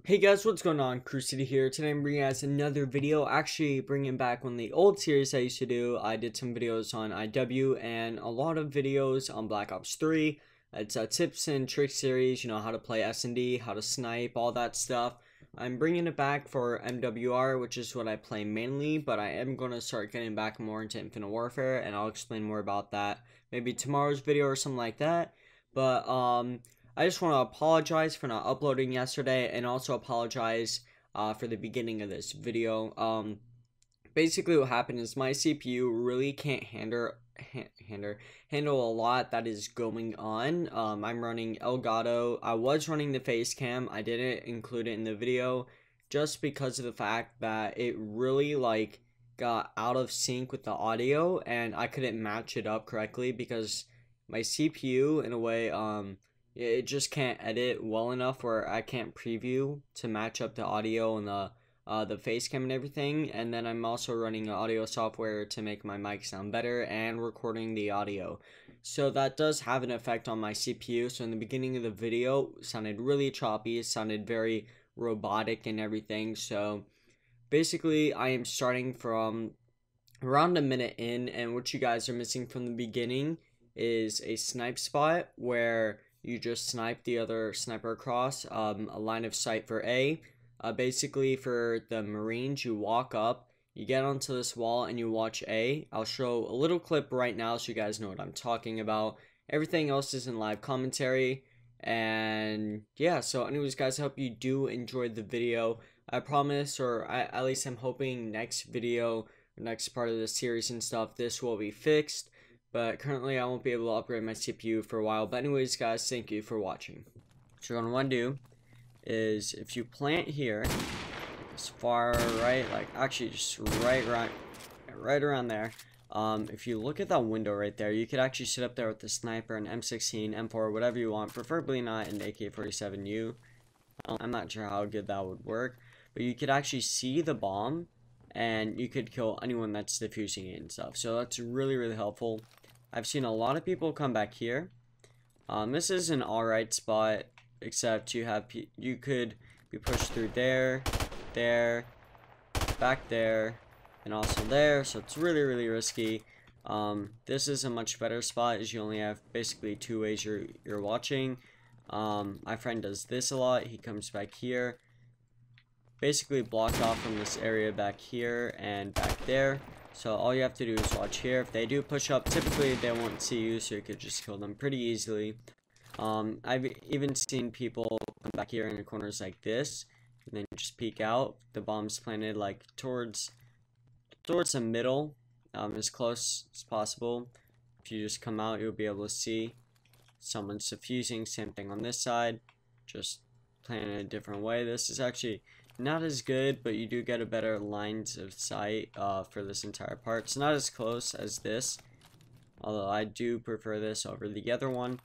Hey guys, what's going on? Crucity here. Today I'm bringing you guys another video, actually bringing back one of the old series I used to do. I did some videos on IW and a lot of videos on Black Ops 3. It's a tips and tricks series, you know, how to play SnD, how to snipe, all that stuff. I'm bringing it back for MwR, which is what I play mainly, but I am going to start getting back more into Infinite Warfare, and I'll explain more about that maybe tomorrow's video or something like that. But, I just want to apologize for not uploading yesterday, and also apologize for the beginning of this video. Basically what happened is my CPU really can't handle a lot that is going on. I'm running Elgato. I was running the face cam. I didn't include it in the video just because of the fact that it really got out of sync with the audio, and I couldn't match it up correctly because my CPU in a way it just can't edit well enough where I can't preview to match up the audio and the face cam and everything. And then I'm also running audio software to make my mic sound better and recording the audio. So that does have an effect on my CPU. So in the beginning of the video, it sounded really choppy. It sounded very robotic and everything. So basically, I am starting from around a minute in, and what you guys are missing from the beginning is a snipe spot where you just snipe the other sniper across a line of sight for A. Basically, for the Marines, you walk up, you get onto this wall, and you watch A. I'll show a little clip right now so you guys know what I'm talking about. Everything else is in live commentary. And yeah, so anyways, guys, I hope you do enjoy the video. I promise, or at least I'm hoping next video, next part of the series and stuff, this will be fixed. But currently I won't be able to upgrade my CPU for a while. But anyways, guys, thank you for watching. What you're going to want to do is, if you plant here, as far right, like actually just right around there. If you look at that window right there, you could actually sit up there with the sniper, an M16, M4, whatever you want. Preferably not an AK-47U. I'm not sure how good that would work. But you could actually see the bomb, and you could kill anyone that's defusing it and stuff. So that's really, really helpful. I've seen a lot of people come back here. This is an alright spot, except you could be pushed through there, back there, and also there. So it's really, really risky. This is a much better spot, as you only have basically two ways you're watching. My friend does this a lot. He comes back here, basically blocked off from this area back here and back there. So all you have to do is watch here. If they do push up, typically they won't see you, so you could just kill them pretty easily. I've even seen people come back here in the corners like this, and then just peek out. The bomb's planted like towards the middle, as close as possible. If you just come out, you'll be able to see someone's defusing. Same thing on this side, just planted in a different way. This is actually not as good, but you do get a better lines of sight for this entire part. It's not as close as this, although I do prefer this over the other one.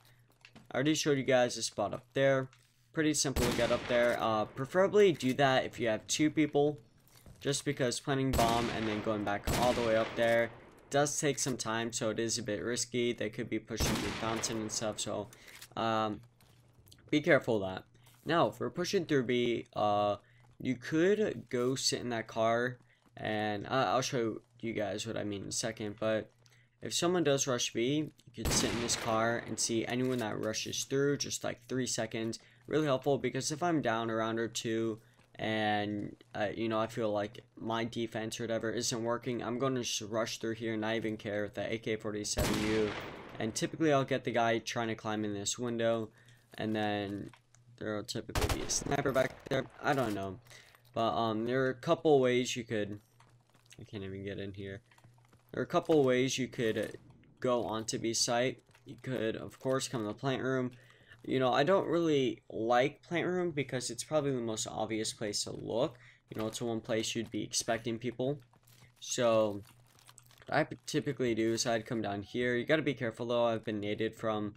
I already showed you guys a spot up there. Pretty simple to get up there. Preferably do that if you have two people, just because planting bomb and then going back all the way up there does take some time, so it is a bit risky. They could be pushing through fountain and stuff, so be careful of that. Now, if we're pushing through B, you could go sit in that car, and I'll show you guys what I mean in a second. But if someone does rush B, you could sit in this car and see anyone that rushes through, just like 3 seconds. Really helpful, because if I'm down a round or two and you know, I feel like my defense or whatever isn't working, I'm going to just rush through here and not even care with the AK-47U. And typically I'll get the guy trying to climb in this window, and then there will typically be a sniper back there. I don't know. But there are a couple ways you could... I can't even get in here. There are a couple ways you could go onto B site. You could, of course, come to the plant room. You know, I don't really like plant room because it's probably the most obvious place to look. You know, it's the one place you'd be expecting people. So, what I typically do is I'd come down here. You gotta be careful though. I've been naded from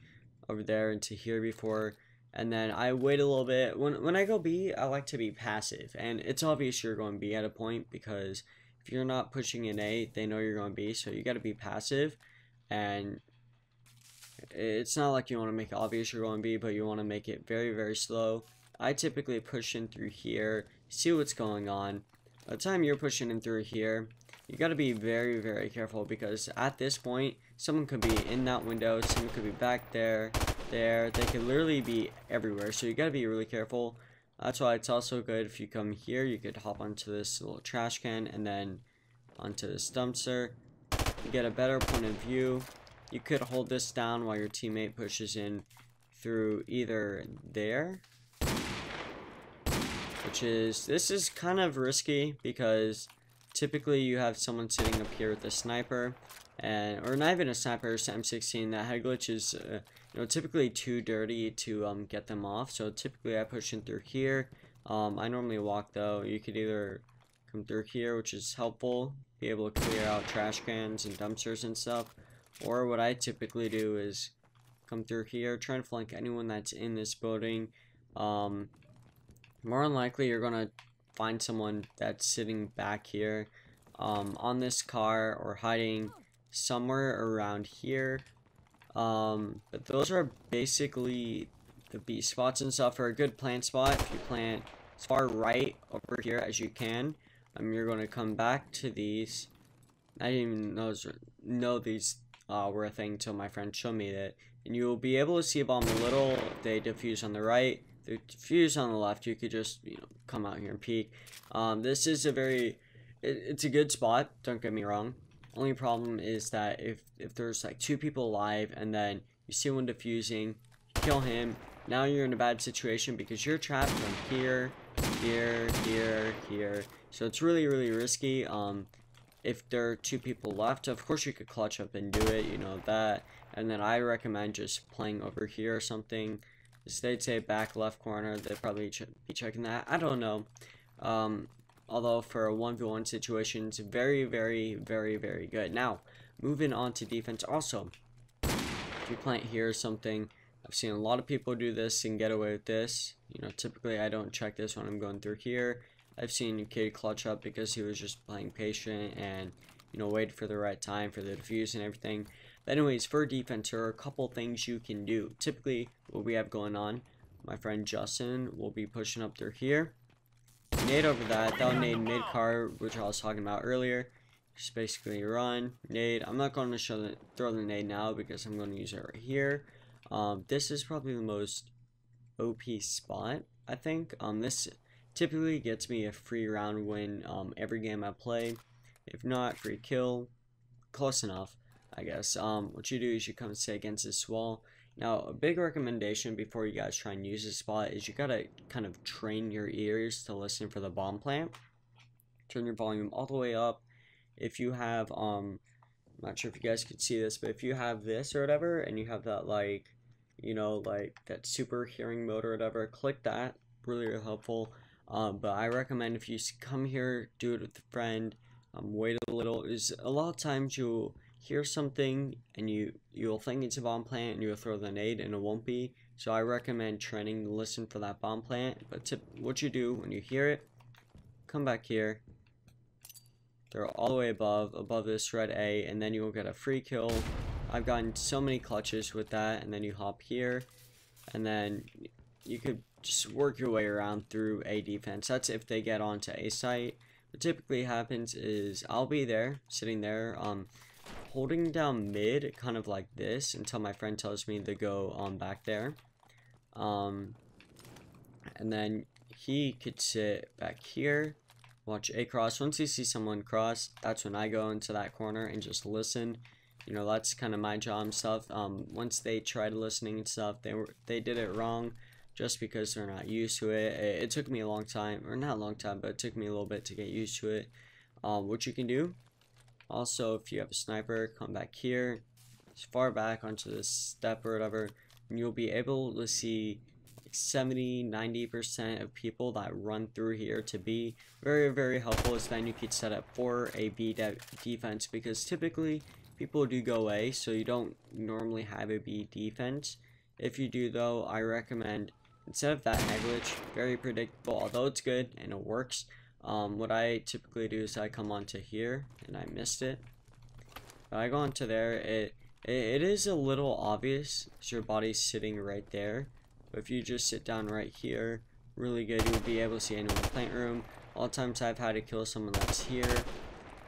over there into here before. And then I wait a little bit. When I go B, I like to be passive. And it's obvious you're going B at a point, because if you're not pushing in A, they know you're going B. So you got to be passive. And it's not like you want to make it obvious you're going B, but you want to make it very, very slow. I typically push in through here, see what's going on. By the time you're pushing in through here, you got to be very, very careful, because at this point, someone could be in that window, someone could be back there, they could literally be everywhere, so you got to be really careful. That's why it's also good if you come here, you could hop onto this little trash can and then onto this dumpster. You get a better point of view. You could hold this down while your teammate pushes in through either there, this is kind of risky, because typically you have someone sitting up here with a sniper, or not even a sniper, it's M16. That head glitch is you know, typically too dirty to get them off, so typically I push in through here. I normally walk though. You could either come through here, which is helpful, be able to clear out trash cans and dumpsters and stuff, or what I typically do is come through here, try and flank anyone that's in this building. More than likely you're gonna find someone that's sitting back here on this car, or hiding somewhere around here. But those are basically the B spots and stuff. For a good plant spot, if you plant as far right over here as you can, you're going to come back to these. I didn't even know these were a thing until my friend showed me that. And you'll be able to see a bomb a little. They defuse on the right, they defuse on the left. You could just, you know, come out here and peek. This is a very, it's a good spot, don't get me wrong. Only problem is that if there's like 2 people alive and then you see one defusing, kill him, now you're in a bad situation because you're trapped from here, here, here, here. So it's really, really risky. If there are 2 people left, of course you could clutch up and do it, you know that. And then I recommend just playing over here or something. They'd say back left corner, they'd probably be checking that. I don't know. Although for a 1v1 situation, it's very, very, very, very good. Now, moving on to defense also. If you plant here or something, I've seen a lot of people do this and get away with this. You know, typically I don't check this when I'm going through here. I've seen a kid clutch up because he was just playing patient and, you know, wait for the right time for the defuse and everything. But anyways, for defense, there are a couple things you can do. Typically, what we have going on, my friend Justin will be pushing up through here. Nade over that. That'll nade mid car, which I was talking about earlier. Just basically run, nade. I'm not going to throw the nade now because I'm going to use it right here. This is probably the most OP spot, I think. This typically gets me a free round win every game I play. If not, free kill. Close enough, I guess. What you do is you come and stay against this wall. Now, a big recommendation before you guys try and use this spot is you gotta kind of train your ears to listen for the bomb plant. Turn your volume all the way up. If you have, I'm not sure if you guys could see this, but if you have this or whatever, and you have that, like, you know, like that super hearing mode or whatever, click that. Really, really helpful. But I recommend if you come here, do it with a friend, wait a little. Is a lot of times you'll hear something and you'll think it's a bomb plant and you'll throw the nade and it won't be. So I recommend training to listen for that bomb plant. But what you do when you hear it, come back here, they're all the way above this red A, and then you'll get a free kill. I've gotten so many clutches with that. And then you hop here, and then you could just work your way around through A defense. That's if they get onto A site. What typically happens is I'll be there, sitting there, holding down mid, kind of like this, until my friend tells me to go back there. And then he could sit back here, watch A cross. Once you see someone cross, that's when I go into that corner and just listen. You know, that's kind of my job and stuff. Once they tried listening and stuff, they did it wrong, just because they're not used to it. It took me a long time, or not a long time, but it took me a little bit to get used to it. What you can do, also, if you have a sniper, come back here, as far back onto this step or whatever, and you'll be able to see like 70-90% of people that run through here to B. Very, very helpful, is then you could set up for a B defense, because typically people do go A, so you don't normally have a B defense. If you do though, I recommend, instead of that head glitch, very predictable, although it's good and it works. What I typically do is I come onto here, and I missed it. I go onto there. It is a little obvious because your body's sitting right there. But if you just sit down right here, really good. You will be able to see anyone in the plant room. All times I've had to kill someone that's here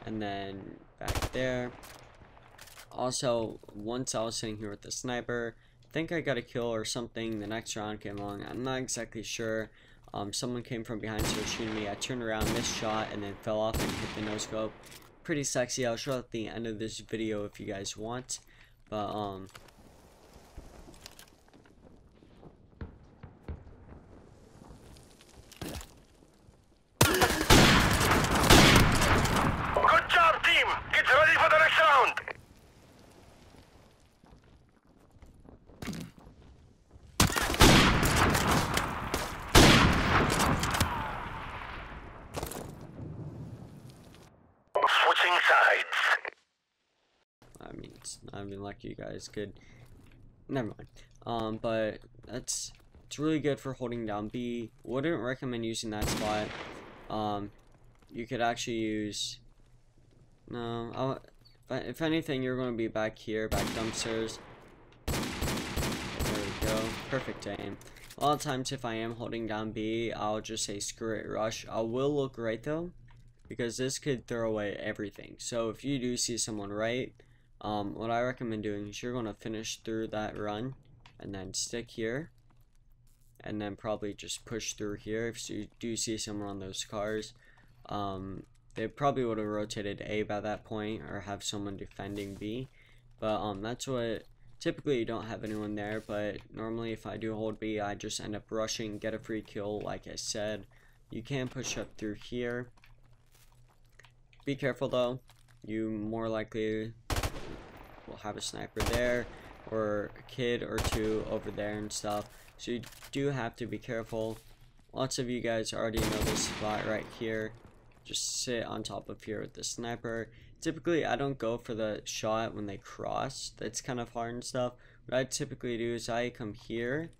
and then back there. Also, once I was sitting here with the sniper, I think I got a kill or something. The next round came along. I'm not exactly sure. Someone came from behind, so shooting me. I turned around, missed shot, and then fell off and hit the no scope. Pretty sexy. I'll show at the end of this video if you guys want. But Good job, team! Get ready for the next round! Switching sides. I mean, it's not even like you guys could. Never mind. But it's really good for holding down B. Wouldn't recommend using that spot. You could actually use. No, if anything, you're going to be back here, back dumpsters. There we go. Perfect aim. A lot of times, if I am holding down B, I'll just say screw it, rush. I will look right though, because this could throw away everything. So if you do see someone right, what I recommend doing is you're going to finish through that run and then stick here and then probably just push through here. If you do see someone on those cars, they probably would have rotated A by that point or have someone defending B, but that's what typically you don't have anyone there. But normally if I do hold B, I just end up rushing, get a free kill. Like I said, you can push up through here. Be careful though, you more likely will have a sniper there or a kid or two over there and stuff, so you do have to be careful. Lots of you guys already know this spot right here. Just sit on top of here with the sniper. Typically I don't go for the shot when they cross, that's kind of hard and stuff. What I typically do is I come here,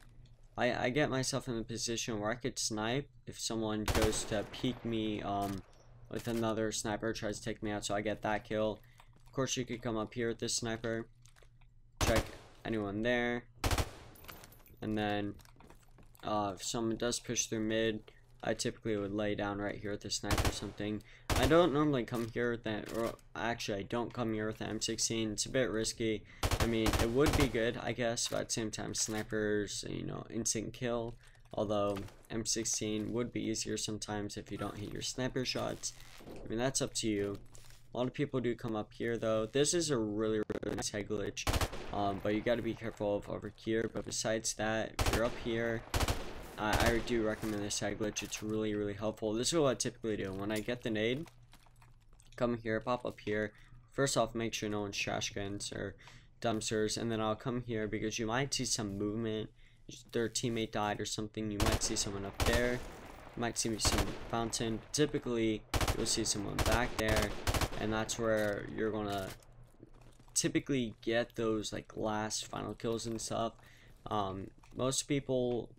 I get myself in a position where I could snipe if someone goes to peek me with another sniper, tries to take me out, so I get that kill. Of course you could come up here with this sniper, check anyone there, and then if someone does push through mid, I typically would lay down right here with the sniper or something. I don't normally come here with that, or actually I don't come here with the M16. It's a bit risky. I mean, it would be good, I guess, but at the same time, snipers, you know, instant kill. Although M16 would be easier sometimes if you don't hit your sniper shots. I mean, that's up to you. A lot of people do come up here though. This is a really nice head glitch, but you got to be careful of over here. But besides that, if you're up here, I do recommend this head glitch. It's really helpful. This is what I typically do. When I get the nade, come here, pop up here. First off, make sure no one's trash cans or dumpsters, and then I'll come here because you might see some movement. Their teammate died or something. You might see someone up there. You might see some fountain. Typically, you'll see someone back there, and that's where you're gonna typically get those like last final kills and stuff. Most people.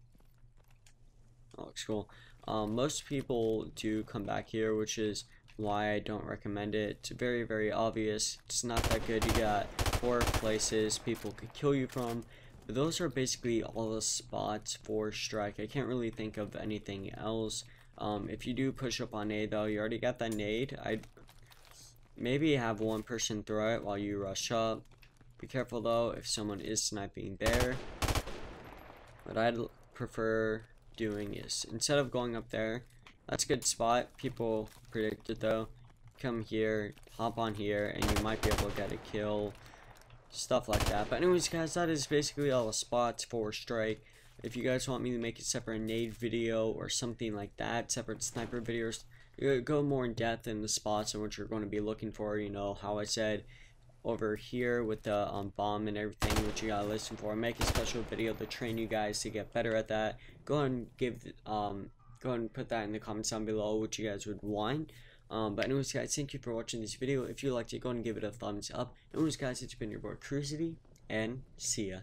Oh, looks cool. Most people do come back here, which is why I don't recommend it. It's very obvious. It's not that good. You got 4 places people could kill you from. But those are basically all the spots for strike. I can't really think of anything else. If you do push up on A though, you already got that nade. I'd maybe have one person throw it while you rush up. Be careful though if someone is sniping there. What I'd prefer doing is, instead of going up there, that's a good spot, people predict it though, come here, hop on here, and you might be able to get a kill, stuff like that. But anyways guys, that is basically all the spots for strike. If you guys want me to make a separate nade video or something like that, separate sniper videos, go more in depth in the spots in which you're going to be looking for, you know, how I said over here with the bomb and everything, which you gotta listen for. Make a special video to train you guys to get better at that. Go ahead and give go ahead and put that in the comments down below what you guys would want. But anyways guys, thank you for watching this video. If you liked it, go ahead and give it a thumbs up. Anyways guys, it's been your boy Crucity, and see ya.